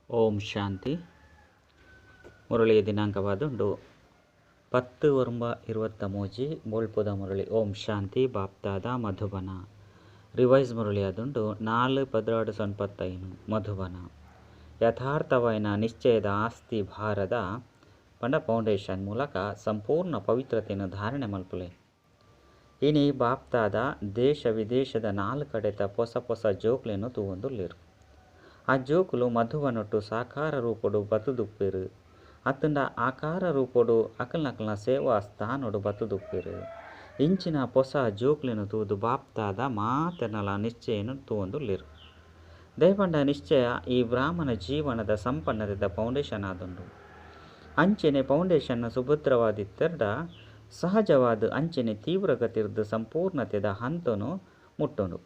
ಓಂ ಶಾಂತಿ. ಮುರಳಿಯ ದಿನಾಂಕವಾದುಂಡು 10/23 ಬೋಳ್ಪುದ ಮುರಳಿ. ಓಂ ಶಾಂತಿ. BapDada Madhuban. Revise Murali ಆದುಂಡು 4/16 ಮಧುಬನ. ಯಥಾರ್ಥವೈನ ನಿಶ್ಚಯದ ಆಸ್ತಿ ಭಾರದ ಪಂಡ ಫೌಂಡೇಶನ್ ಮೂಲಕ ಸಂಪೂರ್ಣ ಪವಿತ್ರತೆಯನ್ನು ಧಾರಣೆ ಮಲ್ಪುಲೆ. ಇನಿ ಬಾಪ್ತಾದ ದೇಶ ವಿದೇಶದ 4 ಕಡೆತ ಹೊಸ ಜೋಕ್ಲೆಯನ್ನು ತೂವೊಂದುಲ್ಲೆರು. ಆ ಜೋಕುಲು ಮಧುವನೊಟ್ಟು ಸಾಕಾರ ರೂಪಡು ಬತ್ತುದುಪ್ಪೆರು. ಅತ್ತಂಡ ಆಕಾರ ರೂಪಡು ಅಕಲ್ನಕಲ್ನ ಸೇವಾ ಸ್ಥಾನೋಡು ಬತ್ತುದುಪ್ಪೆರು. ಇಂಚಿನ ಹೊಸ ಜೋಕ್ಲೆನು ತೂದು ಬಾಪ್ತಾದ ಮಾತೆನಲ ನಿಶ್ಚಯನು ತೂವೊಂದುಲ್ಲೆರು. ದಯಪಂಡ ನಿಶ್ಚಯ ಈ ಬ್ರಾಹ್ಮಣ ಜೀವನದ ಸಂಪನ್ನತೆದ ಫೌಂಡೇಶನ್ ಆದುಂಡು. ಅಂಚೆನೆ ಫೌಂಡೇಶನ್ ಸುಭದ್ರವಾದಿತ್ತೆರ್ಡ ಸಹಜವಾದ ಅಂಚೆನೆ ತೀವ್ರಗತಿರ್ದು ಸಂಪೂರ್ಣತೆದ ಹಂತನು ಮುಟ್ಟುಂಡು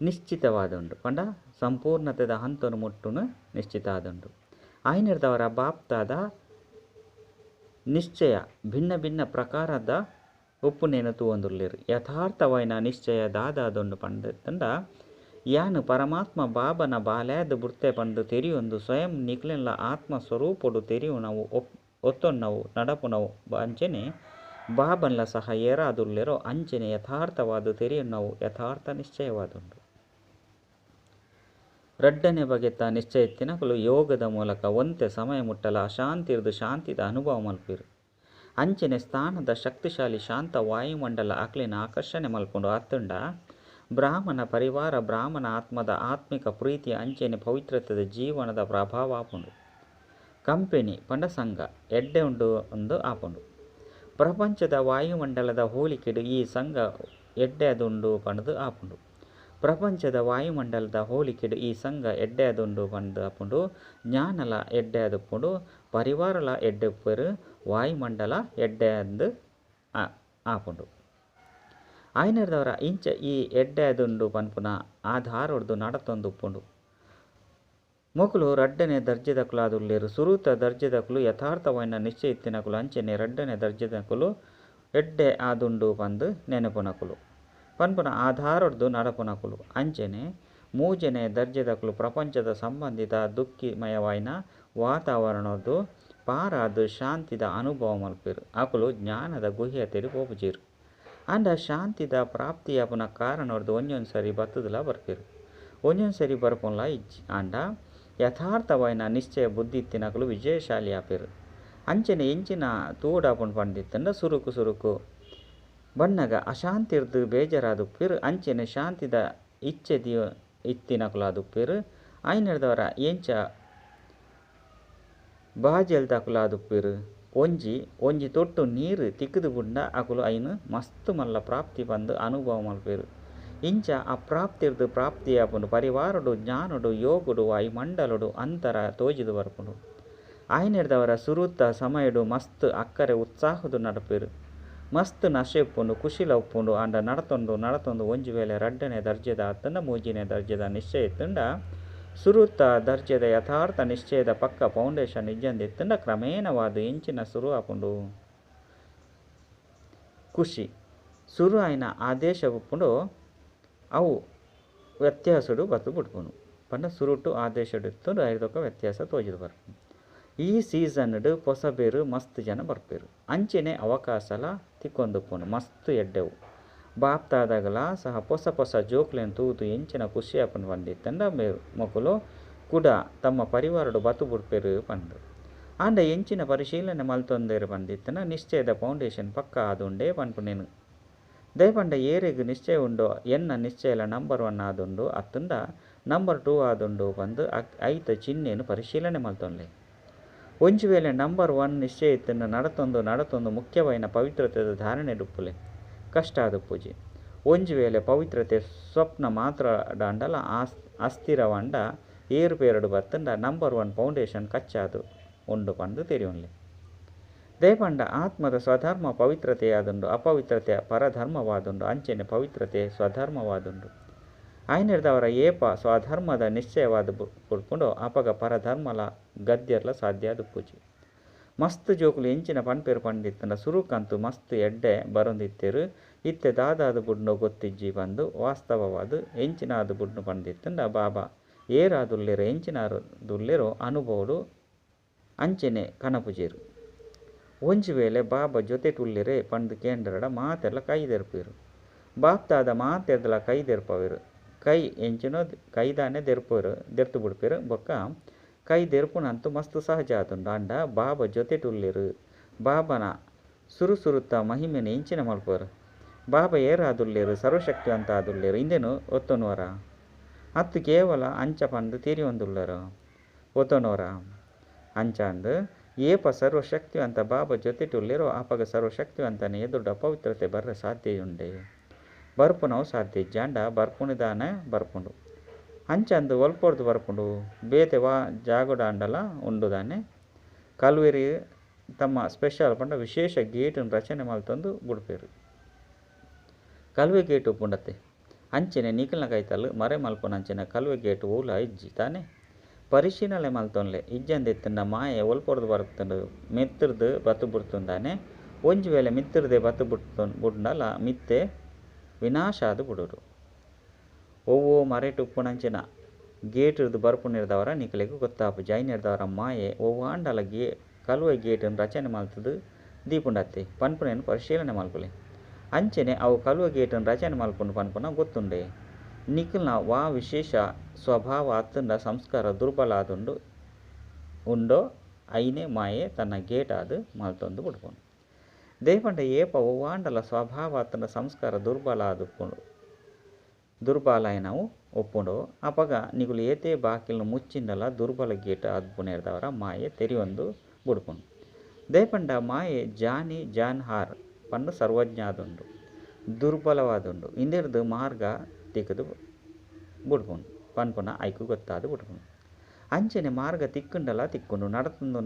ನಿಶ್ಚಿತವಾದುಂಡು. ಪಂಡ ಸಂಪೂರ್ಣತೆದ ಹಂತನು ಮುಟ್ಟುನು ನಿಶ್ಚಿತ ಆದುಂಡು. ಆಯ್ನಿರ್ದವರ ಬಾಪ್ತಾದ ನಿಶ್ಚಯ ಭಿನ್ನ ಭಿನ್ನ ಪ್ರಕಾರದ ಒಪ್ಪುನೇನು ತೂವೊಂದುಲ್ಲೆರು. ಯಥಾರ್ಥವೈನ ನಿಶ್ಚಯ ದಾದಾದುಂಡು ಪಂಡ ಯಾನು ಪರಮಾತ್ಮ ಬಾಬನ ಬಾಲ್ಯಾದ ಬುರ್ತೆ ಪಂಡು ತೆರಿಯೊಂದು ಸ್ವಯಂ ನಿಕ್ಲೆನ್ಲ ಆತ್ಮ ಸ್ವರೂಪಡು ತೆರಿಯುನವು ಒತ್ತೊನ್ನವು ನಡಪುನವು ಅಂಚೆನೆ ಬಾಬನ್ಲ ಸಹ ಏರಾದುಲ್ಲೆರೋ ಅಂಚೆನೆ ಯಥಾರ್ಥವಾದ ತೆರಿಯುನವು ಯಥಾರ್ಥ ನಿಶ್ಚಯವಾದುಂಡು. ರಡ್ಡನೆ ಬಗೆತ ನಿಶ್ಚಯತ್ತಿನಕಲು ಯೋಗದ ಮೂಲಕ ಒಂತೆ ಸಮಯ ಮುಟ್ಟಲ ಅಶಾಂತಿರ್ದು ಶಾಂತಿದ ಅನುಭವ ಮಲ್ಪಿರು. ಅಂಚೆನೆ ಸ್ಥಾನದ ಶಕ್ತಿಶಾಲಿ ಶಾಂತ ವಾಯುಮಂಡಲ ಅಕ್ಲಿನ ಆಕರ್ಷಣೆ ಮಲ್ಪುಂಡು. ಅತ್ತುಂಡ ಬ್ರಾಹ್ಮಣ ಪರಿವಾರ ಬ್ರಾಹ್ಮಣ ಆತ್ಮದ ಆತ್ಮಿಕ ಪ್ರೀತಿಯ ಅಂಚೆನೆ ಪವಿತ್ರತೆದ ಜೀವನದ ಪ್ರಭಾವ ಆಪುಂಡು. ಕಂಪೆನಿ ಪಂಡ ಸಂಘ ಎಡ್ಡೆ ಉಂಡು ಒಂದು ಆಪುಂಡು. ಪ್ರಪಂಚದ ವಾಯುಮಂಡಲದ ಹೋಲಿಕೆಡು ಈ ಸಂಘ ಎಡ್ಡೆ ಅದುಂಡು ಪಂಡದು ಆಪುಂಡು. ಪ್ರಪಂಚದ ವಾಯುಮಂಡಲದ ಹೋಲಿಕೆಡು ಈ ಸಂಘ ಎಡ್ಡೆ ಅದುಂಡು ಪಂಡು ಆಪುಂಡು. ಜ್ಞಾನಲ ಎಡ್ಡೆ ಅದುಪ್ಪುಂಡು. ಪರಿವಾರಲ ಎಡ್ಡೆ ಉಪ್ಪೆರು. ವಾಯುಮಂಡಲ ಎಡ್ಡೆ ಅಂದು ಆಪುಂಡು. ಆಯ್ನರ್ದವರ ಇಂಚ ಈ ಎಡ್ಡೆ ಅದುಂಡು ಪನ್ಪುನ ಆಧಾರೊಡ್ದು ನಡತೊಂದು ಉಪ್ಪುಂಡು. ಮೊಕುಲು ರಡ್ಡನೆ ದರ್ಜೆದಕುಲಾದುಲ್ಲೆರು. ಸುರೂತ ದರ್ಜೆದಕುಲು ಯಥಾರ್ಥವೈನ ನಿಶ್ಚಯಿತ್ತಿನಕುಲು ಅಂಚೆನೆ ರಡ್ಡನೆ ದರ್ಜೆದಕುಲು ಎಡ್ಡೆ ಆದುಂಡು ಪಂದು ನೆನಪುನಕುಲು ಪನ್ಪುನ ಆಧಾರೊಡ್ದು ನಡಪುನಕುಲು. ಅಂಚೆನೆ ಮೂಜನೆ ದರ್ಜೆದಕುಲು ಪ್ರಪಂಚದ ಸಂಬಂಧಿತ ದುಃಖಿಮಯವಾಯಿನ ವಾತಾವರಣದ್ದು ಪಾರಾದು ಶಾಂತಿದ ಅನುಭವ ಮಲ್ಪೆರು. ಅಕುಲು ಜ್ಞಾನದ ಗುಹ್ಯತೆಡು ಪೋಪುಜೆರು. ಅಂಡ ಶಾಂತಿದ ಪ್ರಾಪ್ತಿಯಾಪುನ ಕಾರಣೊಡ್ದು ಒಂಜೊಂದು ಸರಿ ಬತ್ತುದಲ ಬರ್ಪೆರು. ಒಂಜೊಂದು ಸರಿ ಬರ್ಪುನ್ಲ ಇಜ್ಜಿ ಅಂಡ ಯಥಾರ್ಥವೈನ ನಿಶ್ಚಯ ಬುದ್ಧಿತ್ತಿನಕುಲು ವಿಜಯಶಾಲಿ ಆಪೆರು. ಅಂಚೆನೆ ಎಂಚಿನ ತೂಡಾಪುಂಡು ಪಂಡಿತ್ತಂಡ ಸುರುಕು ಬಣ್ಣಗ ಅಶಾಂತಿರ್ದು ಬೇಜಾರಾದುಪ್ಪೆರು. ಅಂಚೆನೆ ಶಾಂತಿದ ಇಚ್ಛೆದಿಯ ಇತ್ತಿನಕುಲಾದುಪ್ಪೆರು. ಆಯ್ನರ್ದವರ ಎಂಚ ಬಾಜೆಲ್ದಕುಲಾದುಪ್ಪೆರು. ಒಂಜಿ ತೊಟ್ಟು ನೀರು ತಿಕ್ಕುದು ಬುಂಡ ಅಕುಲು ಐನು ಮಸ್ತ್ ಮಲ್ಲ ಪ್ರಾಪ್ತಿ ಬಂದು ಅನುಭವ ಮಲ್ಪೆರು. ಇಂಚ ಅಪ್ರಾಪ್ತಿರ್ದು ಪ್ರಾಪ್ತಿಯಾಪುಂಡು. ಪರಿವಾರಡು ಜ್ಞಾನಡು ಯೋಗುಡು ವಾಯುಮಂಡಲಡು ಅಂತರ ತೋಜಿದು ಬರ್ಪುಂಡು. ಆಯ್ನರ್ದವರ ಸುರುತ್ತ ಸಮಯಡು ಮಸ್ತ್ ಅಕ್ಕರೆ ಉತ್ಸಾಹದು ನಡಪೆರು. ಮಸ್ತ್ ನಶೆ ಉಪ್ಪುಂಡು ಖುಷಿಲ ಉಪ್ಪುಂಡು. ಅಂಡ ನಡತೊಂದು ಒಂಜಿ ವೇಳೆ ರಡ್ಡನೆ ದರ್ಜೆದ ಅತ್ತಂಡ ಮೂಜಿನೆ ದರ್ಜೆದ ನಿಶ್ಚಯ ಇತ್ತಂಡ ಸುರುತ್ತ ದರ್ಜೆದ ಯಥಾರ್ಥ ನಿಶ್ಚಯದ ಪಕ್ಕ ಫೌಂಡೇಶನ್ ಇಜ್ಜಂದಿತ್ತಂಡ ಕ್ರಮೇಣವಾದ ಎಂಚಿನ ಸುರು ಆಪುಂಡು ಖುಷಿ ಸುರು ಆಯ್ನ ಆದೇಶ ಉಪ್ಪುಂಡು ಅವು ವ್ಯತ್ಯಾಸಡು ಬತ್ತು ಬಿಡ್ಪುಂಡು ಪಂಡ ಸುರುಟು ಆದೇಶಡು ಇತ್ತಂಡು ಐದೊಕ್ಕ ವ್ಯತ್ಯಾಸ ತೋಜಿದು ಬರ್ಪುಂಡು. ಈ ಸೀಸನ್ಡು ಪೊಸಬೇರು ಮಸ್ತ್ ಜನ ಬರ್ಪೆರು. ಅಂಚೆನೆ ಅವಕಾಶಲ ತಿಕ್ಕೊಂದುಪ್ಪುಂಡು ಮಸ್ತ್ ಎಡ್ಡೆವು. ಬಾಪ್ತಾದಾಗಲ ಸಹ ಹೊಸ ಜೋಕ್ಲೆನ್ ತೂದು ಎಂಚಿನ ಖುಷಿ ಆಪುಂಡು ಪಂಡಿತ್ತಂಡ ಮೊಕುಲು ಕುಡ ತಮ್ಮ ಪರಿವಾರಡು ಬತ್ತು ಬಿಡ್ಪೆರು ಪಂಡು. ಅಂಡ ಎಂಚಿನ ಪರಿಶೀಲನೆ ಮಲ್ತೊಂದೇರು ಪಂಡಿತ್ತಂಡ ನಿಶ್ಚಯದ ಫೌಂಡೇಶನ್ ಪಕ್ಕ ಆದುಂಡೇ ಪನ್ಪುನೆನು. ದಯಪಂಡ ಏರೆಗ್ ನಿಶ್ಚಯ ಉಂಡು ಎನ್ನ ನಿಶ್ಚಯಲ ನಂಬರ್ 1 ಆದುಂಡು ಅತ್ತಂಡ ನಂಬರ್ 2 ಆದುಂಡು ಪಂದು ಐತ ಚಿಹ್ನೆನು ಪರಿಶೀಲನೆ ಮಲ್ತೊನ್ಲೆ. ಒಂಜಿ ವೇಳೆ ನಂಬರ್ 1 ನಿಶ್ಚಯ ಇತ್ತಂಡ ನಡತೊಂದು ಮುಖ್ಯವಾಯಿನ ಪವಿತ್ರತೆದ ಧಾರಣೆ ಡುಪ್ಪುಲೆ ಕಷ್ಟ ಆದುಪ್ಪುಜಿ. ಒಂಜಿ ವೇಳೆ ಪವಿತ್ರತೆ ಸ್ವಪ್ನ ಮಾತ್ರ ಡಾಂಡಲ ಅಸ್ಥಿರವಂಡ ಏರುಪೇರಡು ಬತ್ತಂಡ ನಂಬರ್ 1 ಫೌಂಡೇಶನ್ ಕಚ್ಚಾದು ಉಂಡು ಪಂದು ತೆರಿಯುನ್ಲೆ. ದಯಪಂಡ ಆತ್ಮದ ಸ್ವಧರ್ಮ ಪವಿತ್ರತೆಯಾದುಂಡು. ಅಪವಿತ್ರತೆ ಪರಧರ್ಮವಾದುಂಡು. ಅಂಚೆನೆ ಪವಿತ್ರತೆ ಸ್ವಧರ್ಮವಾದುಂಡು. ಆಯ್ನಿರ್ದವರ ಏಪ ಸ್ವಧರ್ಮದ ನಿಶ್ಚಯವಾದ ಬುಡ್ಪುಂಡು ಅಪಗ ಪರಧರ್ಮಲ ಗದ್ಯರ್ಲ ಸಾಧ್ಯ ಆದುಪ್ಪುಜಿ. ಮಸ್ತ್ ಜೋಕುಲು ಎಂಚಿನ ಪನ್ಪೆರು ಪಂಡಿತ್ತಂಡ ಸುರುಕಂತು ಮಸ್ತ್ ಎಡ್ಡೆ ಬರೊಂದಿತ್ತೆರು. ಇತ್ತೆ ದಾದಾದ ಬುಡ್ನು ಗೊತ್ತಿಜ್ಜಿ ಬಂದು ವಾಸ್ತವವಾದ ಎಂಚಿನಾದ ಬುಡ್ನು ಪಂಡಿತ್ತಂಡ ಬಾಬಾ ಏರಾದುಲ್ಲೆರೋ ಎಂಚಿನಾದುಲ್ಲೆರೋ ಅನುಭವಡು ಅಂಚೆನೆ ಕನಪುಜೇರು. ಒಂಜಿ ವೇಳೆ ಬಾಬಾ ಜೊತೆ ಟುಲ್ಲೆರೆ ಪಂಡ್ ಕೇಂದ್ರಡ ಮಾತೆಲ್ಲ ಕೈದೆರ್ಪೇರು. ಬಾಪ್ತಾದ ಮಾತೆರ್ದಲ ಕೈದೆರ್ಪವೇರು. ಕೈ ಎಂಚಿನೋ ಕೈದಾನೆ ದೆರ್ತು ಬಿಡ್ಪೇರು. ಬೊಕ್ಕ ಕೈ ದೆರ್ಪುನಂತೂ ಮಸ್ತ್ ಸಹಜ ಆತುಂಡು. ಅಂಡ ಬಾಬಾ ಜೊತೆ ಟುಲ್ಲೆರು ಬಾಬನ ಸುರುಸುರುತ್ತ ಮಹಿಮೆನ ಎಂಚಿನ ಮಲ್ಪರು. ಬಾಬಾ ಏರಾದುಲ್ಲೆರು ಸರ್ವಶಕ್ತಿವಂತ ಆದುಲ್ಲೆರು ಇಂದೇನು ಒತ್ತೊನೋರ ಅತ್ತು ಕೇವಲ ಅಂಚ ಪಂದು ತಿರಿಯೊಂದುಲ್ಲರು ಒತ್ತೊನೋರ ಅಂಚಾಂದು ಏಪ ಸರ್ವಶಕ್ತಿವಂತ ಬಾಬಾ ಜೊತೆ ಟುಲ್ಲೆರೋ ಅಪಗ ಸರ್ವಶಕ್ತಿವಂತನೇ ಎದುರುಡ ಪವಿತ್ರತೆ ಬರ್ರ ಸಾಧ್ಯಯುಂಡೆ ಬರ್ಪುನವು ಸಾಧ್ಯ ಜಾಂಡ ಬರ್ಪುಣಿದಾನೆ ಬರ್ಪುಂಡು ಅಂಚಂದು ಒಲ್ಪೊಡ್ದು ಬರ್ಪುಂಡು ಬೇತೆ ಜಾಗೋಡ ಅಂಡಲ ಉಂಡುದಾನೆ ಕಲ್ವೇರಿ ತಮ್ಮ ಸ್ಪೆಷಲ್ ಪಂಡ ವಿಶೇಷ ಗೇಟನ್ನು ರಚನೆ ಮಲ್ತಂದು ಬುಡ್ಪೇರು. ಕಲ್ವೆ ಗೇಟು ಪುಂಡತೆ ಅಂಚೆನೆ ನಿಖಲ್ನ ಕೈತಲ್ಲು ಮರೆ ಮಲ್ಪುನಂಚಿನ ಕಲ್ವೆ ಗೇಟು ಊಲ ಇಜ್ಜಿ ತಾನೆ ಪರಿಶೀಲನೆ ಮಲ್ತೊನ್ಲೆ ಇಜ್ಜಂದೆತ್ತಿಂಡ ಮಾಯೆ ಒಲ್ಪೊಡ್ದು ಬರ್ತಂಡು ಮೆತ್ತರ್ದು ಬತ್ತು ಬಿಡ್ತುಂದಾನೆ. ಒಂಜಿ ವೇಳೆ ಮಿತ್ತರ್ದೆ ಬತ್ತು ಬುಡ್ನಲ ಮಿತ್ತೆ ವಿನಾಶ ಆದು ಬಿಡೋರು. ಒವ್ವೋ ಮರೆಟು ಉಪ್ಪುನಂಚಿನ ಗೇಟ್ರದು ಬರ್ಪುನಿರ್ದವರ ನಿಖಲೆಗೂ ಗೊತ್ತಾಪು ಜೈನಿರ್ದವರ ಮಾಯೆ ಒವ್ವ ಅಂಡಲ ಕಲ್ವೆ ಗೇಟನ್ನು ರಚನೆ ಮಲ್ತದು ದೀಪುಂಡತ್ತೆ ಪನ್ಪುನೇನು ಪರಿಶೀಲನೆ ಮಲ್ಪುಲೆ ಅಂಚೆನೆ ಅವು ಕಲ್ವೆ ಗೇಟನ್ನು ರಚನೆ ಮಲ್ಪುಂಡು ಪನ್ಪುನ ಗೊತ್ತುಂಡೆ. ನಿಖಲ್ನ ವಿಶೇಷ ಸ್ವಭಾವ ಅತ್ತಂಡ ಸಂಸ್ಕಾರ ದುರ್ಬಲ ಆದುಂಡು ಉಂಡೋ ಐನೆ ಮಾಯೆ ತನ್ನ ಗೇಟ್ ಆದು ಮಲ್ತೊಂದು ಬಿಡ್ಪುಂಡು. ದೇಪಂಡ ಏಪ ಒವ್ವಾಂಡಲ ಸ್ವಭಾವ ಅತ್ತಂಡ ಸಂಸ್ಕಾರ ದುರ್ಬಲ ನಾವು ಒಪ್ಪುಂಡು ಅಪಗ ನಿಗುಲು ಏತೇ ಬಾಕಿಲ್ನು ಮುಚ್ಚಿಂಡಲ ದುರ್ಬಲ ಗೇಟ್ ಆದ್ಪುನೇರ್ದವರ ಮಾಯೆ ತೆರಿಯೊಂದು ಬುಡ್ಪುಂಡು. ದೇಪಂಡ ಮಾಯೆ ಜಾನ್ ಹಾರ್ ಪಂಡು ಸರ್ವಜ್ಞ ಆದುಂಡು ದುರ್ಬಲವಾದುಂಡು ಇಂದಿರ್ದು ಮಾರ್ಗ ತಿಕ್ಕದು ಬುಡ್ಪುಂಡು ಪನ್ಪುನ ಐಕು ಗೊತ್ತಾದು ಬುಡ್ಪುಂಡು. ಅಂಚೆನೆ ಮಾರ್ಗ ತಿಕ್ಕುಂಡು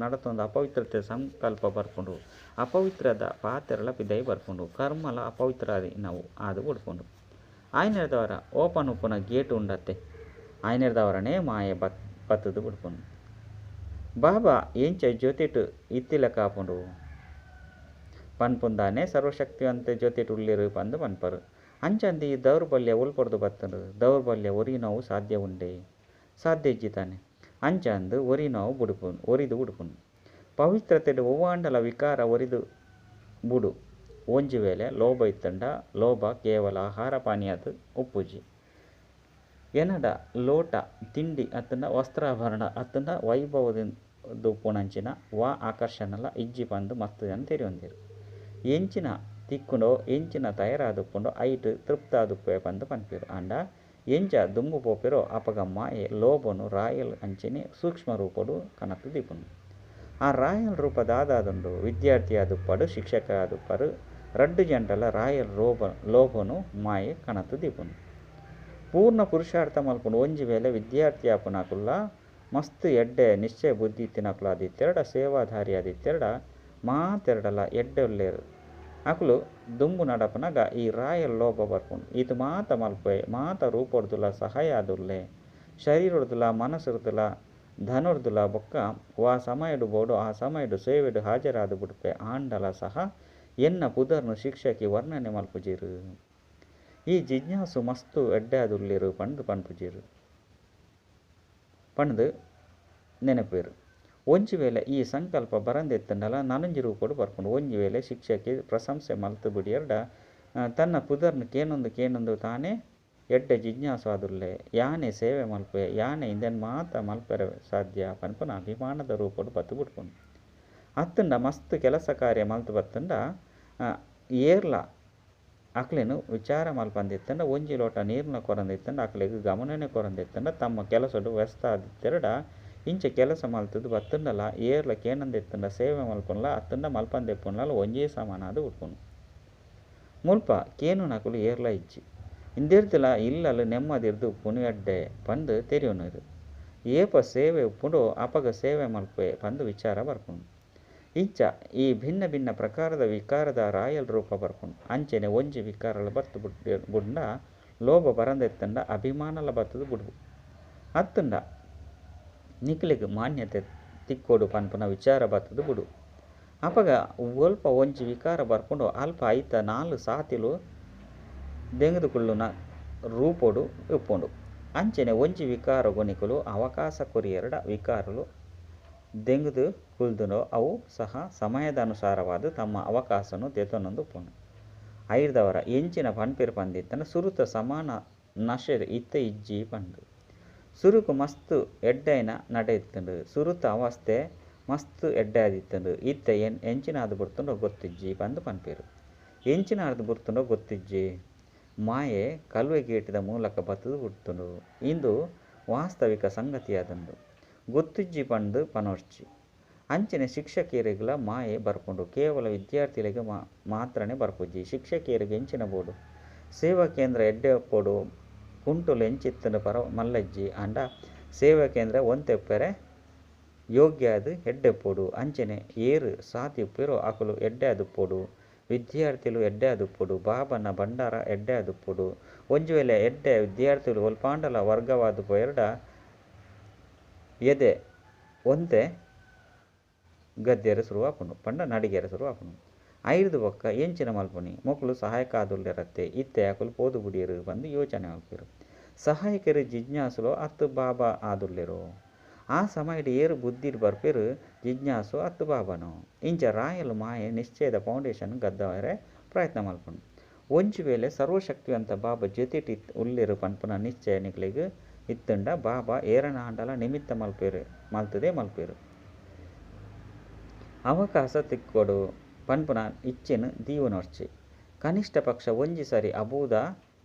ನಡತೊಂದು ಅಪವಿತ್ರತೆ ಸಂಕಲ್ಪ ಬರ್ಪುಂಡು ಅಪವಿತ್ರದ ಪಾತೆರಲ ಪಿದೈ ಬರ್ಪುಂಡು ಕರ್ಮಲ ಅಪವಿತ್ರ ನಾವು ಆದು ಬುಡ್ಪುಂಡು. ಆಯ್ನೆರ್ದವರ ಓಪನ್ ಉಪ್ಪುನ ಗೇಟು ಉಂಡತ್ತೆ ಆಯ್ನೆರ್ದವರನೇ ಮಾಯೆ ಬತ್ತದು ಬುಡ್ಪುಂಡು. ಬಾಬಾ ಎಂಚ ಜೊತೆಟು ಇತ್ತಿಲ ಕಾಪುಂಡು ಪನ್ಪುಂದಾನೆ ಸರ್ವಶಕ್ತಿವಂತೆ ಜೊತೆಟು ಉಳ್ಳಿರು ಪಂದು ಪನ್ಪರು ಅಂಚಂದಿ ದೌರ್ಬಲ್ಯ ಉಲ್ಪೊಡ್ದು ಬತ್ತಂಡು ದೌರ್ಬಲ್ಯ ಒರಿ ನೋವು ಸಾಧ್ಯ ಉಂಡೆ ಸಾಧ್ಯ ಇಜ್ಜಿತಾನೆ ಅಂಚಂದು ಒರಿ ನೋವು ಒರಿದು ಬುಡ್ಪುಂಡು. ಪವಿತ್ರತೆಡು ಒವ್ವಾಂಡಲ ವಿಕಾರ ಒರಿದು ಬುಡು. ಒಂಜಿ ವೇಳೆ ಲೋಭ ಇತ್ತಂಡ ಲೋಭ ಕೇವಲ ಆಹಾರ ಪಾನೀಯದ ಉಪ್ಪುಜಿ ಎನಡ ಲೋಟ ತಿಂಡಿ ಅತ್ತಂಡ ವಸ್ತ್ರಾಭರಣ ಅತ್ತಂಡ ವೈಭವದ ಉಪ್ಪುನಂಚಿನ ಆಕರ್ಷಣಲ ಇಜ್ಜಿ ಪಂದು ಮಸ್ತ್ ಜನ ತೆರಿಯೊಂದಿರು. ಎಂಚಿನ ತಿಕ್ಕುಂಡೋ ಎಂಚಿನ ತಯಾರಾದುಪ್ಪುಂಡೋ ಐಟ್ ತೃಪ್ತಾದುಪ್ಪೆ ಪಂದು ಪನ್ಪೇರು. ಅಂಡ ಎಂಚ ದುಂಬು ಪೋಪೆರೋ ಅಪಗ ಮಾಯೆ ಲೋಭನು ರಾಯಲ್ ಅಂಚಿನಿ ಸೂಕ್ಷ್ಮ ರೂಪಡು ಕನತು ದೀಪುಂಡು. ಆ ರಾಯಲ್ ರೂಪ ದಾದಾದುಂಡು ವಿದ್ಯಾರ್ಥಿ ಆದುಪ್ಪಡು ಶಿಕ್ಷಕ ಆದುಪ್ಪರು ರಡ್ಡು ಜಂಟಲ ರಾಯಲ್ ಲೋಭನು ಮಾಯೆ ಕನತು ದೀಪುಂಡು. ಪೂರ್ಣ ಪುರುಷಾರ್ಥ ಮಲ್ಪುಂಡು ಒಂಜಿ ವೇಳೆ ವಿದ್ಯಾರ್ಥಿ ಆಪುನಕುಲ್ಲ ಮಸ್ತ್ ಎಡ್ಡೆ ನಿಶ್ಚಯ ಬುದ್ಧಿ ಇತ್ತಿನಕುಲು ಆದಿತ್ತೆರಡ ಸೇವಾಧಾರಿ ಆದಿತ್ತೆರಡ ಮಾತೆರಡಲ ಎಡ್ಡೆ ಉಲ್ಲೇರು ಅಕುಲು ದುಂಬು ನಡಪನಗ ಈ ರಾಯಲ್ ಲೋಭ ಬರ್ಪುಂಡು. ಇದು ಮಾತ ಮಲ್ಪೆ ಮಾತ ರೂಪೊಡ್ದುಲ ಸಹಾಯ ಆದುಲ್ಲೆ ಶರೀರೊಡ್ದುಲ ಮನಸ್ಸುರ್ದುಲ ಧನುರ್ದುಲ ಬೊಕ್ಕ ಸಮಯಡು ಬೋಡು ಆ ಸಮಯಡು ಸೇವೆಡು ಹಾಜರಾದು ಬಿಡ್ಪೆ ಆಂಡಲ ಸಹ ಎನ್ನ ಪುದರ್ನು ಶಿಕ್ಷಕಿ ವರ್ಣನೆ ಮಲ್ಪುಜಿರು. ಈ ಜಿಜ್ಞಾಸು ಮಸ್ತು ಎಡ್ಡೆ ಆದುಲ್ಲೇರು ಪಂದು ಪನ್ಪುಜಿರು ಪಂದು ನೆನಪೇರು. ಒಂಜಿ ವೇಳೆ ಈ ಸಂಕಲ್ಪ ಬರಂದೆತ್ತಂಡಲ ನನಂಜಿ ರೂಪಡು ಬರ್ಪುಂಡು. ಒಂಜಿ ವೇಳೆ ಶಿಕ್ಷಕಿ ಪ್ರಶಂಸೆ ಮಲ್ತು ಬಿಡಿಯರ್ಡ ತನ್ನ ಪುದರ್ನು ಕೇನೊಂದು ತಾನೇ ಎಡ್ಡೆ ಜಿಜ್ಞಾಸು ಆದುಲ್ಲೆ ಯಾನೆ ಸೇವೆ ಮಲ್ಪೆ ಯಾನೆ ಇಂದೆನ್ ಮಾತ ಮಲ್ಪೆರೆ ಸಾಧ್ಯ ಪನ್ಪುನ ಅಭಿಮಾನದ ರೂಪಡು ಬತ್ತು ಬಿಡ್ಪುಂಡು. ಅತ್ತಂಡ ಮಸ್ತ್ ಕೆಲಸ ಕಾರ್ಯ ಮಲ್ತು ಬತ್ತಂಡ ಏರ್ಲ ಅಕ್ಲೆನು ವಿಚಾರ ಮಲ್ಪಂದಿತ್ತಂಡ ಒಂಜಿ ಲೋಟ ನೀರ್ನ ಕೊರಂದಿತ್ತಂಡ ಅಕ್ಲೆಗ್ ಗಮನನೆ ಕೊರಂದಿತ್ತಂಡ ತಮ್ಮ ಕೆಲಸಡು ವ್ಯಸ್ತ ಆದಿತ್ತೆರಡ ಇಂಚ ಕೆಲಸ ಮಲ್ತದು ಬತ್ತಂಡಲ ಏರ್ಲ ಕೇನಂದೆತ್ತಂಡ ಸೇವೆ ಮಲ್ಪುನ್ಲ ಅತ್ತಂಡ ಮಲ್ಪಂದೆಪ್ಪುನ್ಲ ಒಂಜೇ ಸಮಾನ ಅದು ಉಟ್ಪುಂಡು. ಮುಲ್ಪ ಕೇನು ನಕುಲು ಏರ್ಲ ಇಜ್ಜಿ ಇಂದಿರ್ತಿಲ ಇಲ್ಲಲು ನೆಮ್ಮದಿರ್ದು ಉಪ್ಪುನು ಎಡ್ಡೆ ಪಂದು ತೆರಿಯೋನರು ಏಪ ಸೇವೆ ಉಪ್ಪುಂಡು ಅಪಗ ಸೇವೆ ಮಲ್ಪೆ ಪಂದು ವಿಚಾರ ಬರ್ಪುಂಡು. ಇಂಚ ಈ ಭಿನ್ನ ಭಿನ್ನ ಪ್ರಕಾರದ ವಿಕಾರದ ರಾಯಲ್ ರೂಪ ಬರ್ಪುಂಡು. ಅಂಚೆನೆ ಒಂಜಿ ವಿಕಾರಲ ಬತ್ತು ಬುಡ್ಡ ಲೋಭ ಬರಂದೆತ್ತಂಡ ಅಭಿಮಾನಲ ಬತ್ತದು ಬುಡು ಅತ್ತಂಡ ನಿಖಿಲಿಗೆ ಮಾನ್ಯತೆ ತಿಕ್ಕೋಡು ಪನ್ಪುನ ವಿಚಾರ ಬತ್ತದು ಬುಡು ಅಪಗ ಒಲ್ಪ ಒಂಜಿ ವಿಕಾರ ಬರ್ಪುಂಡು ಅಲ್ಪ ಐತ 4 ಸಾತಿಲು ದೆಂಗದುಕುಳ್ಳುನ ರೂಪೋಡು ಉಪ್ಪುಂಡು. ಅಂಚನೆ ಒಂಜಿ ವಿಕಾರ ಗೊನಿಕುಲು ಅವಕಾಶ ಕೊರಿಯೆರಡ ವಿಕಾರಲು ದೆಂಗುದು ಕುಲ್ದುನೋ ಅವು ಸಹ ಸಮಯದ ಅನುಸಾರವಾದ ತಮ್ಮ ಅವಕಾಶನು ತೆತೊಂದು ಪುಣು ಐರ್ದವರ ಎಂಚಿನ ಪನ್ಪೆರು ಪಂದಿತ್ತನ ಸುರುತ ಸಮಾನ ನಶೆರ್ ಇತ್ತೆ ಇಜ್ಜಿ ಪಂಡು ಸುರುಕು ಮಸ್ತು ಎಡ್ಡೈನ ನಡೆಯುತ್ತಂಡು ಸುರುತ ಅವಸ್ಥೆ ಮಸ್ತು ಎಡ್ಡಾದಿತ್ತಂಡು ಇತ್ತೆ ಎಂಚಿನಾದು ಬುಡ್ತುಂಡೋ ಗೊತ್ತಿಜ್ಜಿ ಪಂದು ಪನ್ಪೆರು ಎಂಚಿನಾರ್ದು ಬುಡ್ತುಂಡೋ ಗೊತ್ತಿಜ್ಜಿ ಮಾಯೆ ಕಲ್ವೆ ಗೇಟಿದ ಮೂಲಕ ಬತ್ತದು ಬುಡ್ತುಂಡು ಇಂದು ವಾಸ್ತವಿಕ ಸಂಗತಿಯಾದಂಡು ಗೊತ್ತಿಜ್ಜಿ ಪಂಡು ಪನೋರ್ಚಿ ಅಂಚನೆ ಶಿಕ್ಷಕಿಯರಿಗಳ ಮಾಯೆ ಬರ್ಪುಂಡು ಕೇವಲ ವಿದ್ಯಾರ್ಥಿಗಳಿಗೆ ಮಾತ್ರನೇ ಬರ್ಪುಜ್ಜಿ ಶಿಕ್ಷಕಿಯರಿಗೆ ಎಂಚಿನ ಬೋಡು ಸೇವಾ ಕೇಂದ್ರ ಎಡ್ಡೆ ಪೋಡು ಕುಂಟುಲು ಎಂಚಿತ್ತಂಡು ಪರ ಮಲ್ಲಜ್ಜಿ ಅಂಡ ಸೇವಾ ಕೇಂದ್ರ ಒಂತೆಪ್ಪರೆ ಯೋಗ್ಯ ಅದು ಎಡ್ಡೆ ಪೋಡು ಅಂಚನೆ ಏರು ಸಾತಿ ಉಪ್ಪಿರೋ ಆಕಲು ಎಡ್ಡೆ ಅದು ಪೋಡು ವಿದ್ಯಾರ್ಥಿಗಳು ಎಡ್ಡೆ ಅದು ಪೋಡು ಬಾಬನ ಭಂಡಾರ ಎಡ್ಡೆ ಅದು ಪೋಡು ಒಂಜು ವೇಳೆ ಎಡ್ಡೆ ವಿದ್ಯಾರ್ಥಿಗಳು ಒಲ್ಪಾಂಡಲ ವರ್ಗವಾದ ಪೋಯರ್ಡ ಎದೆ ಒಂತೆ ಗದ್ದೆರ ಶುರು ಆಪುಂಡು ಪಂಡ ನಡಿಗೆರ ಶುರು ಆಪುಂಡು ಐದು ಬೊಕ್ಕ ಎಂಚಿನ ಮಲ್ಪುನಿ ಮೊಕ್ಕಲು ಸಹಾಯಕ ಆದುಲ್ಲೆರತ್ತೆ ಇತ್ತೆ ಆಕಲು ಪೋದು ಬುಡಿಯರು ಬಂದು ಯೋಚನೆ ಮಲ್ಪಿರು ಸಹಾಯಕರು ಜಿಜ್ಞಾಸುಲು ಅತ್ತು ಬಾಬಾ ಆದುಲ್ಲೆರು ಆ ಸಮಯದ ಏರು ಬುದ್ಧಿರ್ ಬರ್ಪೆರು ಜಿಜ್ಞಾಸು ಅತ್ತು ಬಾಬನು ಇಂಚ ರಾಯಲು ಮಾಯೆ ನಿಶ್ಚಯದ ಫೌಂಡೇಶನ್ ಗದ್ದವರೆ ಪ್ರಯತ್ನ ಮಲ್ಪುಂಡು ಒಂಜು ವೇಳೆ ಸರ್ವಶಕ್ತಿವಂತ ಬಾಬಾ ಜೊತೆಟಿ ಉಲ್ಲೆರು ಪನ್ಪುನ ನಿಶ್ಚಯ ನಿಕ್ಲಿಗೆ ಇತ್ತಂಡ ಬಾಬಾ ಏರನ ಆಂಡಲ ನಿಮಿತ್ತ ಮಲ್ತದೆ ಮಲ್ಪೇರು ಅವಕಾಶ ತಿಕ್ಕೊಡು ಪನ್ಪುನ ಇಚ್ಚಿನ ದೀವನೊರ್ಚಿ ಕನಿಷ್ಠ ಪಕ್ಷ ಒಂಜಿ ಸರಿ ಅಬೂದ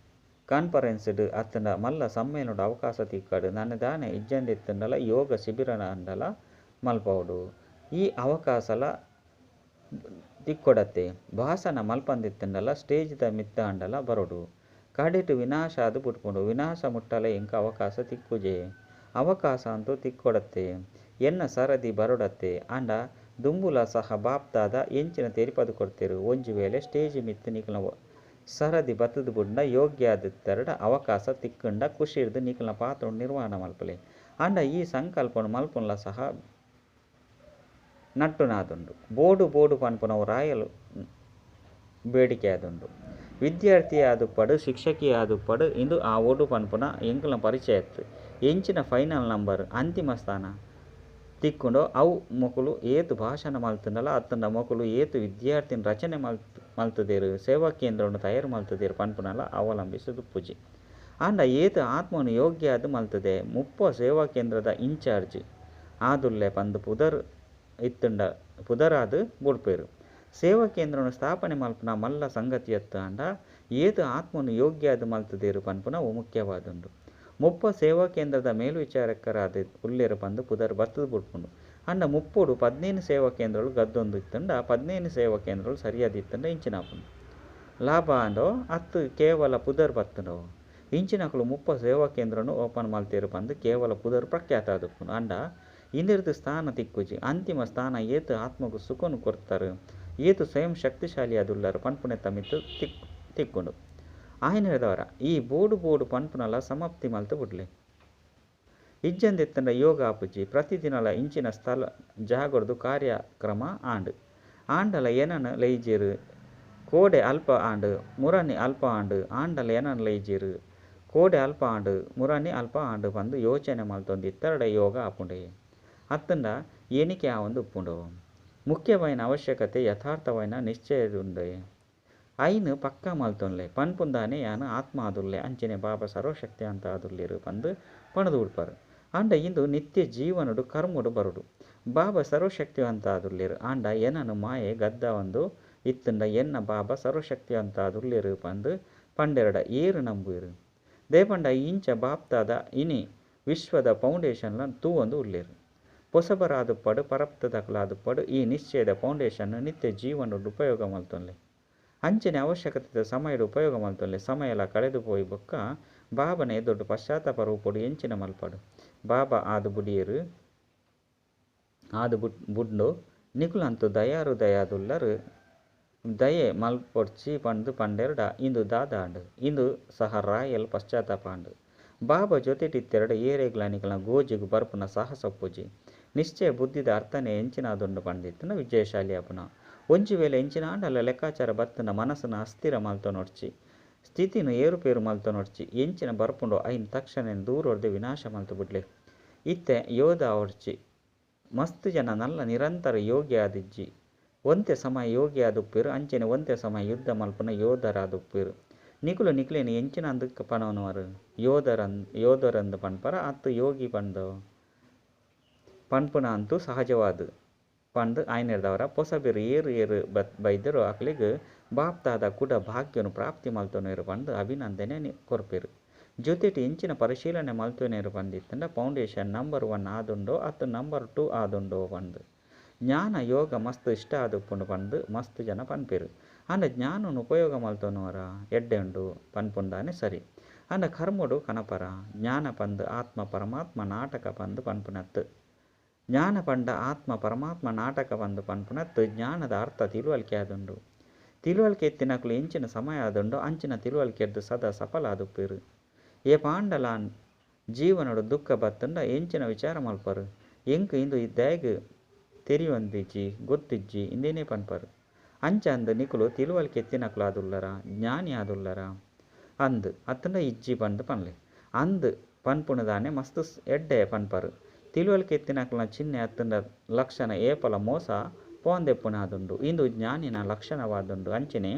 ಕಾನ್ಫರೆನ್ಸ್ಡ್ ಅತ್ತಂಡ ಮಲ್ಲ ಸಮ್ಮೇಳನದ ಅವಕಾಶ ತಿಕ್ಕಡು ನನ್ನ ದಾನೆ ಇಜ್ಜಂದಿತ್ತಂಡಲ ಯೋಗ ಶಿಬಿರನ ಅಂಡಲ ಮಲ್ಪವುಡು ಈ ಅವಕಾಶಲ ತಿಕ್ಕೊಡತ್ತೆ ಭಾಷಣ ಮಲ್ಪಂದಿತ್ತಂಡಲ ಸ್ಟೇಜ್ದ ಮಿತ್ತ ಅಂಡಲ ಬರೋಡು ಕಡೆಟು ವಿನಾಶ ಅದು ಬಿಟ್ಕೊಂಡು ವಿನಾಶ ಮುಟ್ಟಲೆ ಇಂಕ ಅವಕಾಶ ತಿಕ್ಕುಜೆ ಅವಕಾಶ ಅಂತೂ ತಿಕ್ಕೊಡತ್ತೆ ಎನ್ನ ಸರದಿ ಬರೋಡತ್ತೆ ಅಂಡ ದುಂಬುಲ ಸಹ ಬಾಪ್ದಾದ ಎಂಚಿನ ತೆರಿಪದು ಕೊಡ್ತೇರು ಒಂಜು ವೇಳೆ ಸ್ಟೇಜ್ ಮಿತ್ತು ನಿಕ್ಲ ಸರದಿ ಬತ್ತದು ಬುಡ್ಡ ಯೋಗ್ಯ ಆದಿತ್ತರಡ ಅವಕಾಶ ತಿಕ್ಕಂಡ ಖುಷಿರ್ದು ನಿಕ್ಲ ಪಾತ್ರ ನಿರ್ವಹಣೆ ಮಲ್ಪಲೆ ಅಂಡ ಈ ಸಂಕಲ್ಪನು ಮಲ್ಪುನ್ಲ ಸಹ ನಟ್ಟುನಾದುಂಡು ಬೋಡು ಪನ್ಪುನವು ರಾಯಲು ಬೇಡಿಕೆ ಆದುಂಡು ವಿದ್ಯಾರ್ಥಿ ಆದು ಪಡು ಶಿಕ್ಷಕಿ ಆದು ಪಡು ಇಂದು ಆ ಓಡು ಪನ್ಪುನ ಎಂಕುಲ ಪರಿಚಯ ಇತ್ತು ಎಂಚಿನ ಫೈನಲ್ ನಂಬರ್ ಅಂತಿಮ ಸ್ಥಾನ ತಿಕ್ಕೊಂಡು ಅವು ಮೊಕಲು ಏತು ಭಾಷಣ ಮಲ್ತಂಡಲ ಅತ್ತಂಡ ಮೊಕಲು ಏತು ವಿದ್ಯಾರ್ಥಿನ ರಚನೆ ಮಲ್ತದೇರು ಸೇವಾ ಕೇಂದ್ರವನ್ನು ತಯಾರು ಮಲ್ತದೇರು ಪನ್ಪುನಲ ಅವಲಂಬಿಸುದು ಪೂಜೆ ಅಂಡ ಏತು ಆತ್ಮನು ಯೋಗ್ಯ ಅದು ಮಲ್ತದೆ ಸೇವಾ ಕೇಂದ್ರದ ಇನ್ಚಾರ್ಜ್ ಆದುಲ್ಲೆ ಪಂದು ಪುದರ್ ಇತ್ತಂಡ ಪುದರಾದು ಬುಡ್ಪೇರು ಸೇವಾ ಕೇಂದ್ರವನ್ನು ಸ್ಥಾಪನೆ ಮಲ್ಪುನ ಮಲ್ಲ ಸಂಗತಿಯತ್ತ ಅಂಡ ಏತು ಆತ್ಮನು ಯೋಗ್ಯ ಅದು ಮಲ್ತದೇರು ಪನ್ಪುನ ಮುಖ್ಯವಾದುಂಡು ಸೇವಾ ಕೇಂದ್ರದ ಮೇಲ್ವಿಚಾರಕರಾದ ಉಲ್ಲೇರು ಪಂದು ಪುದರ್ ಬತ್ತದು ಬುಡ್ಪುಂಡು ಅಂಡ 15 ಸೇವಾ ಕೇಂದ್ರಗಳು ಗದ್ದೊಂದು ಇತ್ತಂಡ 15 ಸೇವಾ ಕೇಂದ್ರಗಳು ಸರಿಯಾದಿತ್ತಂಡ ಇಂಚಿನಾಪುಂಡು ಲಾಭ ಅಂಡೋ ಅತ್ತು ಕೇವಲ ಪುದರ್ ಬತ್ತಂಡೋ ಇಂಚಿನಕಲು 30 ಸೇವಾ ಕೇಂದ್ರನು ಓಪನ್ ಮಲ್ತೇರು ಪಂದು ಕೇವಲ ಪುದರ್ ಪ್ರಖ್ಯಾತ ಆದುಪ್ಪುಂಡು ಅಂಡ ಇನ್ನಿರ್ದು ಸ್ಥಾನ ತಿಕ್ಕುಜಿ ಅಂತಿಮ ಸ್ಥಾನ ಏತು ಆತ್ಮಗೂ ಸುಖನು ಕೊರ್ತಾರೆ ಏತು ಸ್ವಯಂ ಶಕ್ತಿಶಾಲಿ ಅದುಲ್ಲರು ಪನ್ಪುನೆ ತಮ್ಮಿತ್ತು ತಿಕ್ಕೊಂಡು ಆಯ್ನದವರ ಈ ಬೋಡು ಪನ್ಪುನಲ ಸಮಾಪ್ತಿ ಮಲ್ತು ಬಿಡ್ಲಿ ಇಜ್ಜಂದೆತ್ತಂಡ ಯೋಗ ಆಪುಜಿ ಪ್ರತಿದಿನಲ ಇಂಚಿನ ಸ್ಥಳ ಜಾಗೊರ್ದು ಕಾರ್ಯಕ್ರಮ ಆಂಡಲ ಏನನ ಲೈಜೇರು ಕೋಡೆ ಅಲ್ಪ ಆಂಡು ಮುರನಿ ಅಲ್ಪ ಆಂಡು ಆಂಡಲ ಏನನ ಲೈಜೇರು ಕೋಡೆ ಅಲ್ಪ ಆಂಡು ಮುರನಿ ಅಲ್ಪ ಆಂಡು ಬಂದು ಯೋಚನೆ ಮಲ್ತೊಂದು ಇತ್ತರಡ ಯೋಗ ಆಪುಂಡೆ ಅತ್ತಂಡ ಏನಿಕೆ ಆ ಒಂದು ಉಪ್ಪುಂಡು ಮುಖ್ಯವಾಯಿನ ಅವಶ್ಯಕತೆ ಯಥಾರ್ಥವಾಯಿನ ನಿಶ್ಚಯದುಂಡೆ ಐನು ಪಕ್ಕ ಮಲ್ತೊನ್ಲೆ ಪನ್ಪುಂದಾನೆ ಯಾನು ಆತ್ಮ ಆದುಲ್ಲೆ ಅಂಚನೆ ಬಾಬಾ ಸರ್ವಶಕ್ತಿ ಅಂತ ಆದುಲ್ಲೇರು ಪಂದು ಪಣದು ಉಡ್ಪಾರು ಅಂಡ ಇಂದು ನಿತ್ಯ ಜೀವನುಡು ಕರ್ಮುಡು ಬರುಡು ಬಾಬಾ ಸರ್ವಶಕ್ತಿವಂತ ಆದುಲ್ಲೇರು ಅಂಡ ಏನನು ಮಾಯೆ ಗದ್ದ ಒಂದು ಇತ್ತಂಡ ಎನ್ನ ಬಾಬಾ ಸರ್ವಶಕ್ತಿವಂತ ಆದುಲ್ಲೇರು ಪಂದು ಪಂಡೆರಡ ಏರು ನಂಬುರು ದೇಪಂಡ ಇಂಚ ಬಾಪ್ತಾದ ಇನಿ ವಿಶ್ವದ ಫೌಂಡೇಶನ್ಲ ತೂ ಒಂದು ಉಲ್ಲೇರು ಪೊಸಬರಾದು ಪಡು ಪರಪ್ತದಕಲಾದು ಪಡು ಈ ನಿಶ್ಚಯದ ಫೌಂಡೇಶನ್ ನಿತ್ಯ ಜೀವನುಡು ಉಪಯೋಗ ಮಲ್ತೊನ್ಲೆ ಅಂಚನೆ ಅವಶ್ಯಕತೆ ಸಮಯದ ಉಪಯೋಗ ಮಲ್ತೊನ್ಲೆ ಸಮಯ ಎಲ್ಲ ಕಳೆದು ಪೋಯಿ ಬೊಕ್ಕ ಬಾಬನೇ ದೊಡ್ಡ ಪಶ್ಚಾತ್ತಾಪ ರೂಪಡು ಎಂಚಿನ ಮಲ್ಪಡು ಬಾಬಾ ಆದು ಬುಡಿಯರು ಆದು ಬುಡ್ಡು ನಿಕುಲಂತು ದಯಾದುಲ್ಲರು ದಯೆ ಮಲ್ಪೊಡ್ಚಿ ಪಂದು ಪಂಡೆರಡ ಇಂದು ದಾದಾಂಡು ಇಂದು ಸಹ ರಾಯಲ್ ಪಶ್ಚಾತ್ತಾಪ ಅಂಡು ಬಾಬಾ ಜೊತೆಟಿತ್ತೆರಡ ಏರೆಗ್ಲ ನಿಕಲ್ನ ಗೋಜಿಗು ಬರ್ಪುನ ಸಾಹಸ ಪೂಜಿ ನಿಶ್ಚಯ ಬುದ್ಧಿದ ಅರ್ಥನೆ ಎಂಚಿನಾದೊಂಡು ಪಂಡಿತ್ತನ ವಿಜಯಶಾಲಿ ಅಪುನ ಒಂಜು ವೇಳೆ ಎಂಚಿನ ಆಂಡಲ ಲೆಕ್ಕಾಚಾರ ಬತ್ತನ ಮನಸ್ಸನ್ನು ಅಸ್ಥಿರ ಮಲ್ತೊನೊಡ್ಚಿ ಸ್ಥಿತಿನು ಏರುಪೇರು ಮಲ್ತು ನೋಡ್ಚಿ ಎಂಚಿನ ಬರ್ಪುಂಡು ಐನ್ ತಕ್ಷಣ ದೂರ ಹೊಡೆದು ವಿನಾಶ ಮಲ್ತು ಬಿಡ್ಲೆ. ಇತ್ತೆ ಯೋಧ ಹೊಡ್ಚಿ ಮಸ್ತ್ ಜನ ನಲ್ಲ ನಿರಂತರ ಯೋಗಿ ಆದಿಜ್ಜಿ ಒಂತೆ ಸಮಯ ಯೋಗಿ ಆದುಪ್ಪೇರು ಅಂಚೆನೆ ಒಂತೆ ಸಮಯ ಯುದ್ಧ ಮಲ್ಪನ ಯೋಧರಾದುಪ್ಪೇರು. ನಿಕ್ಲೇನು ಎಂಚಿನ ಅಂದಕ್ಕೆ ಪಣವನವರು ಯೋಧರಂದು ಪಣ್ಪರ ಅತ್ತು ಯೋಗಿ ಪಂಡು ಪಣ್ಪುನ ಅಂತೂ ಸಹಜವಾದ ಪಂಡು ಆಯ್ನಿರ್ದವರ ಪೊಸಬೇರು ಏರು ಬೈದರು ಅಕ್ಲಿಗೆ ಬಾಪ್ತಾದ ಕೂಡ ಭಾಗ್ಯನು ಪ್ರಾಪ್ತಿ ಮಲ್ತೋನೇರು ಪಂಡು ಅಭಿನಂದನೆ ಕೊರ್ಪೇರು. ಜೊತೆಟಿ ಎಂಚಿನ ಪರಿಶೀಲನೆ ಮಲ್ತೋನೇರು ಪಂದಿತ್ತಂಡ ಫೌಂಡೇಶನ್ ನಂಬರ್ 1 ಆದುಂಡೋ ಅತ್ತು ನಂಬರ್ 2 ಆದುಂಡೋ ಪಂಡು ಜ್ಞಾನ ಯೋಗ ಮಸ್ತ್ ಇಷ್ಟ ಆದುಪ್ಪುಂಡು ಪಂಡು ಮಸ್ತ್ ಜನ ಪನ್ಪೇರು. ಅಂಡ ಜ್ಞಾನನು ಉಪಯೋಗ ಮಲ್ತೋನವರ ಎಡ್ಡೆ ಉಂಡು ಪನ್ಪುಂದಾನೆ ಸರಿ. ಅಂಡ ಕರ್ಮಡು ಕನಪರ ಜ್ಞಾನ ಪಂದು ಆತ್ಮ ಪರಮಾತ್ಮ ನಾಟಕ ಪಂದು ಪನ್ಪುನತ್ತು. ಜ್ಞಾನ ಪಂಡ ಆತ್ಮ ಪರಮಾತ್ಮ ನಾಟಕ ಪಂದು ಪನ್ಪುನತ್ತು ಜ್ಞಾನದ ಅರ್ಥ ತಿಳುವಳಿಕೆ ಆದುಂಡು. ತಿಳುವಳಿಕೆ ಎತ್ತಿನಕ್ಲು ಎಂಚಿನ ಸಮಯ ಆದುಂಡೋ ಅಂಚಿನ ತಿಳುವಳಿಕೆ ಎದ್ದು ಸದಾ ಸಫಲ ಆದುಪ್ಪೇರು. ಏ ಪಾಂಡಲ ಜೀವನಡು ದುಃಖ ಬತ್ತಂಡ ಎಂಚಿನ ವಿಚಾರ ಮಲ್ಪರು ಎಂಕ್ ಇಂದು ಇದ್ದಾಗ ತೆರಿಯೊಂದಿಜ್ಜಿ ಗೊತ್ತಿಜ್ಜಿ ಇಂದೇನೇ ಪನ್ಪರು. ಅಂಚ ಅಂದು ನಿಕುಲು ತಿಳುವಳಿಕೆ ಎತ್ತಿನಕ್ಲು ಆದುಲ್ಲರ ಜ್ಞಾನಿ ಆದುಲ್ಲರ ಅಂದು ಅತ್ತಂಡ ಇಜ್ಜಿ ಪಂದು ಪನ್ಲೆ ಅಂದು ಪನ್ಪುಣದಾನೆ ಮಸ್ತ್ ಎಡ್ಡೆ ಪನ್ಪರು. ತಿಳುವಳಿಕೆ ಎತ್ತಿನಕ್ಲನ ಚಿಹ್ನೆ ಅತ್ತಂಡ ಲಕ್ಷಣ ಏಪಲ ಮೋಸ ಪೋಂದೆಪ್ಪುನ ಆದುಂಡು ಇಂದು ಜ್ಞಾನಿನ ಲಕ್ಷಣವಾದುಂಡು. ಅಂಚನೆ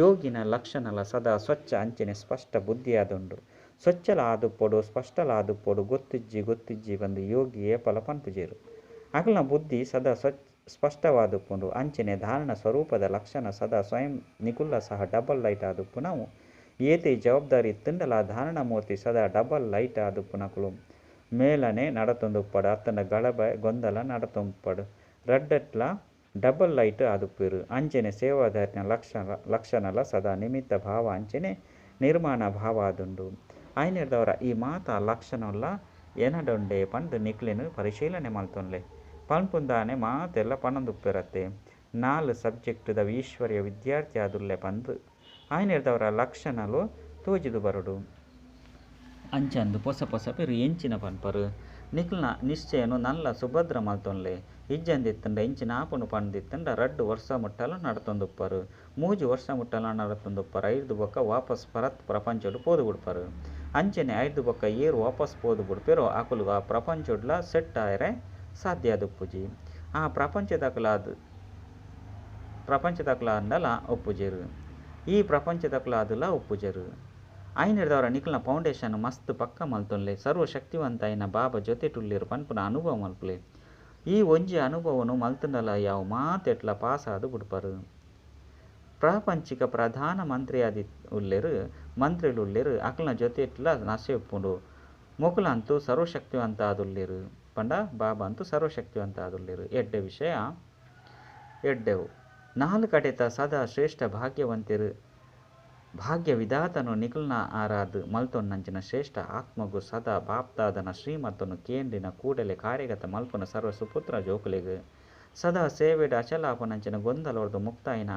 ಯೋಗಿನ ಲಕ್ಷಣಲ ಸದಾ ಸ್ವಚ್ಛ ಅಂಚನೆ ಸ್ಪಷ್ಟ ಬುದ್ಧಿ ಆದುಂಡು. ಸ್ವಚ್ಛಲ ಆದುಪ್ಪೊಡು ಸ್ಪಷ್ಟಲ ಆದುಪ್ಪೊಡು ಗೊತ್ತಿಜ್ಜಿ ಬಂದು ಯೋಗಿ ಏಪಲ ಪನ್ಪುಜೇರು. ಅಕಲ್ನ ಬುದ್ಧಿ ಸದಾ ಸ್ಪಷ್ಟವಾದುಪ್ಪುಂಡು ಅಂಚನೆ ಧಾರಣ ಸ್ವರೂಪದ ಲಕ್ಷಣ ಸದಾ ಸ್ವಯಂ ನಿಕುಲ್ಲ ಸಹ ಡಬಲ್ ಲೈಟ್ ಆದುಪ್ಪು ನಾವು ಏತೆ ಜವಾಬ್ದಾರಿ ತಿಂಡಲ ಧಾರಣ ಮೂರ್ತಿ ಸದಾ ಡಬಲ್ ಲೈಟ್ ಆದುಪ್ಪುನಕಲು ಮೇಲನೆ ನಡತೊಂದುಪ್ಪಡು ಅತ್ತಂಡ ಗಳಬ ಗೊಂದಲ ನಡತೊಂಪಡು ರಡ್ಡಟ್ಲ ಡಬಲ್ ಲೈಟ್ ಆದುಪ್ಪೇರು. ಅಂಚನೆ ಸೇವಾಧಾರಿನ ಲಕ್ಷಣಲ ಸದಾ ನಿಮಿತ್ತ ಭಾವ ಅಂಚನೆ ನಿರ್ಮಾಣ ಭಾವ ಆದುಂಡು. ಆಯ್ನಿರ್ದವರ ಈ ಮಾತ ಲಕ್ಷಣಲ್ಲ ಎನಡೊಂಡೆ ಪಂಡು ನಿಕ್ಲೆನು ಪರಿಶೀಲನೆ ಮಲ್ತೊನ್ಲೆ ಪನ್ಪುಂದಾನೆ ಮಾತೆಲ್ಲ ಪಣಂದುಪ್ಪೆರತ್ತೆ 4 ಸಬ್ಜೆಕ್ಟ್ದ ಈಶ್ವರ್ಯ ವಿದ್ಯಾರ್ಥಿ ಆದುಲ್ಲೆ ಪಂದು ಆಯ್ನಿರ್ದವರ ಲಕ್ಷಣಲು ತೋಜಿದು ಬರುಡು. ಅಂಚಂದು ಪೊಸ ಪೇರು ಎಂಚಿನ ಪನ್ಪರು ನಿಕ್ಲ್ನ ನಿಶ್ಚಯನು ನಲ್ಲ ಸುಭದ್ರ ಮಲ್ತೊನ್ಲೆ ಇಜ್ಜಂದಿತ್ತಂಡ ಎಂಚಿನ ಆಪುನು ಪಂದಿತ್ತಂಡ 2 ವರ್ಷ ಮುಟ್ಟಲು ನಡತೊಂದುಪ್ಪರು 3 ವರ್ಷ ಮುಟ್ಟಲ ನಡತೊಂದುಪ್ಪರು 5 ಬೊಕ್ಕ ವಾಪಸ್ ಪರತ್ ಪ್ರಪಂಚಡು ಪೋದು ಬಿಡ್ಪರು. ಅಂಚನೆ 5 ಬೊಕ್ಕ ಏರು ವಾಪಸ್ ಪೋದು ಬಿಡ್ಪೇರೋ ಅಕುಲು ಆ ಪ್ರಪಂಚಡ್ಲ ಸೆಟ್ ಆಯರೆ ಸಾಧ್ಯ ಆದುಪ್ಪುಜಿ ಆ ಪ್ರಪಂಚದಕ್ಲ ಅಂಡಲ ಒಪ್ಪುಜೆರು ಈ ಪ್ರಪಂಚದಕ್ಲ ಆದುಲ ಒಪ್ಪುಜೆರು. ಆಯ್ನಿರ್ದವರ ನಿಕ್ಲ್ನ ಫೌಂಡೇಶನ್ ಮಸ್ತ್ ಪಕ್ಕ ಮಲ್ತೊನ್ಲೆ ಸರ್ವಶಕ್ತಿವಂತ ಐನ ಬಾಬಾ ಜೊತೆ ಟುಲ್ಲಿರು ಪನ್ಪುನ ಅನುಭವ ಮಲ್ಪುಲೆ. ಈ ಒಂಜಿ ಅನುಭವನು ಮಲ್ತಂಡಲ ಯಾವ ಮಾತೆಟ್ಲ ಪಾಸ್ ಆದು ಬಿಡ್ಪರು. ಪ್ರಾಪಂಚಿಕ ಪ್ರಧಾನ ಮಂತ್ರಿಲು ಉಲ್ಲೆರು ಅಕಲ್ನ ಜೊತೆಟ್ಲ ನಶೆ ಉಪ್ಪುಂಡು ಮೊಕುಲಂತೂ ಸರ್ವಶಕ್ತಿವಂತ ಆದುಲ್ಲೆರು ಪಂಡ ಬಾಬಾ ಅಂತೂ ಸರ್ವಶಕ್ತಿವಂತ ಆದುಲ್ಲೆರು. ಎಡ್ಡೆ ವಿಷಯ ಎಡ್ಡೆವು 4 ಕಡೆತ ಸದಾ ಶ್ರೇಷ್ಠ ಭಾಗ್ಯವಂತಿರು ಭಾಗ್ಯ ವಿಧಾತನು ನಿಕಲ್ನ ಆರಾಧ್ ಮಲ್ತೊನ್ನಂಚಿನ ಶ್ರೇಷ್ಠ ಆತ್ಮಗು ಸದಾ ಬಾಪ್ತಾದನ ಶ್ರೀಮತನು ಕೇಂದ್ರಿನ ಕೂಡಲೇ ಕಾರ್ಯಗತ ಮಲ್ಪುನ ಸರ್ವ ಸುಪುತ್ರ ಜೋಕುಲೆಗ್ ಸದಾ ಸೇವೆಡ ಅಚಲಾಪನಂಚಿನ ಗೊಂದಲೊರ್ದು ಮುಕ್ತಾಯಿನ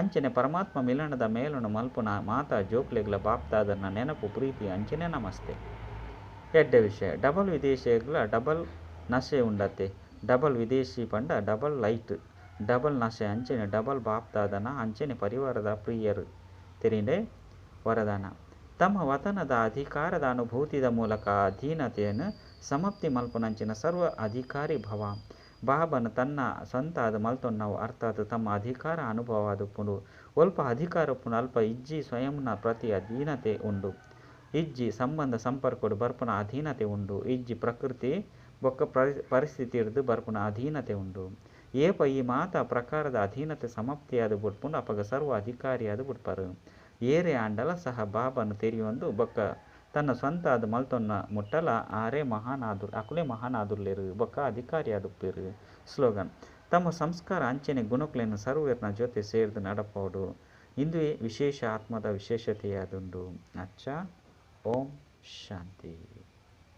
ಅಂಚನೆ ಪರಮಾತ್ಮ ಮಿಲನದ ಮೇಲನು ಮಲ್ಪುನ ಮಾತಾ ಜೋಕ್ಲೆಗ್ಲ ಬಾಪ್ತಾದನ ನೆನಪು ಪ್ರೀತಿ ಅಂಚನೆ ನಮಸ್ತೆ. ಎಡ್ಡೆ ವಿಷಯ ಡಬಲ್ ವಿದೇಶಿಗ್ಲ ಡಬಲ್ ನಶೆ ಉಂಡತೆ ಡಬಲ್ ವಿದೇಶಿ ಪಂಡ ಡಬಲ್ ಲೈಟ್ ಡಬಲ್ ನಶೆ ಅಂಚನೆ ಡಬಲ್ ಬಾಪ್ತಾದನ ಅಂಚನೆ ಪರಿವಾರದ ಪ್ರಿಯರು ತೆರಿಂಡೆ ವರದಾನ ತಮ್ಮ ವತನದ ಅಧಿಕಾರದ ಅನುಭೂತಿದ ಮೂಲಕ ಅಧೀನತೆಯನ್ನು ಸಮಾಪ್ತಿ ಮಲ್ಪುನಂಚಿನ ಸರ್ವ ಅಧಿಕಾರಿ ಭವ ಬಾಬನು ತನ್ನ ಸ್ವಂತಾದ ಮಲ್ತೊನ್ನವು ಅರ್ಥಾತ್ ತಮ್ಮ ಅಧಿಕಾರ ಅನುಭವ ಆದುಪ್ಪುಂಡು ಒಲ್ಪ ಅಧಿಕಾರ ಉಪ್ಪುಂಡು ಅಲ್ಪ ಇಜ್ಜಿ ಸ್ವಯಂನ ಪ್ರತಿ ಅಧೀನತೆ ಉಂಡು ಇಜ್ಜಿ ಸಂಬಂಧ ಸಂಪರ್ಕಡು ಬರ್ಪುನ ಅಧೀನತೆ ಉಂಡು ಇಜ್ಜಿ ಪ್ರಕೃತಿ ಬೊಕ್ಕ ಪರಿಸ್ಥಿತಿ ಹಿಡಿದು ಬರ್ಪುನ ಅಧೀನತೆ ಉಂಡು ಏಪ ಈ ಮಾತ ಪ್ರಕಾರದ ಅಧೀನತೆ ಸಮಾಪ್ತಿಯಾದ ಬಿಟ್ಪುಂಡು ಅಪಗ ಸರ್ವ ಅಧಿಕಾರಿಯಾದ ಬಿಡ್ಪರು. ಏರೆ ಆಂಡಲ ಸಹ ಬಾಬನು ತೆರಿಯೊಂದು ಬೊಕ್ಕ ತನ್ನ ಸ್ವಂತಾದ ಮಲ್ತೊನ್ನ ಮುಟ್ಟಲ ಆರೇ ಅಕುಲೆ ಮಹಾನ್ ಆದುಲ್ಲೆರು ಬೊಕ್ಕ ಅಧಿಕಾರಿ ಆದುಪ್ಪೇರು. ಸ್ಲೋಗನ್ ತಮ್ಮ ಸಂಸ್ಕಾರ ಅಂಚನೆ ಗುಣಕ್ಲೆನ್ನು ಸರ್ವೇರ್ನ ಜೊತೆ ಸೇರ್ದು ನಡಪೋಡು ಇಂದುವೇ ವಿಶೇಷ ಆತ್ಮದ ವಿಶೇಷತೆಯಾದುಂಡು. ಅಚ್ಚ ಓಂ ಶಾಂತಿ.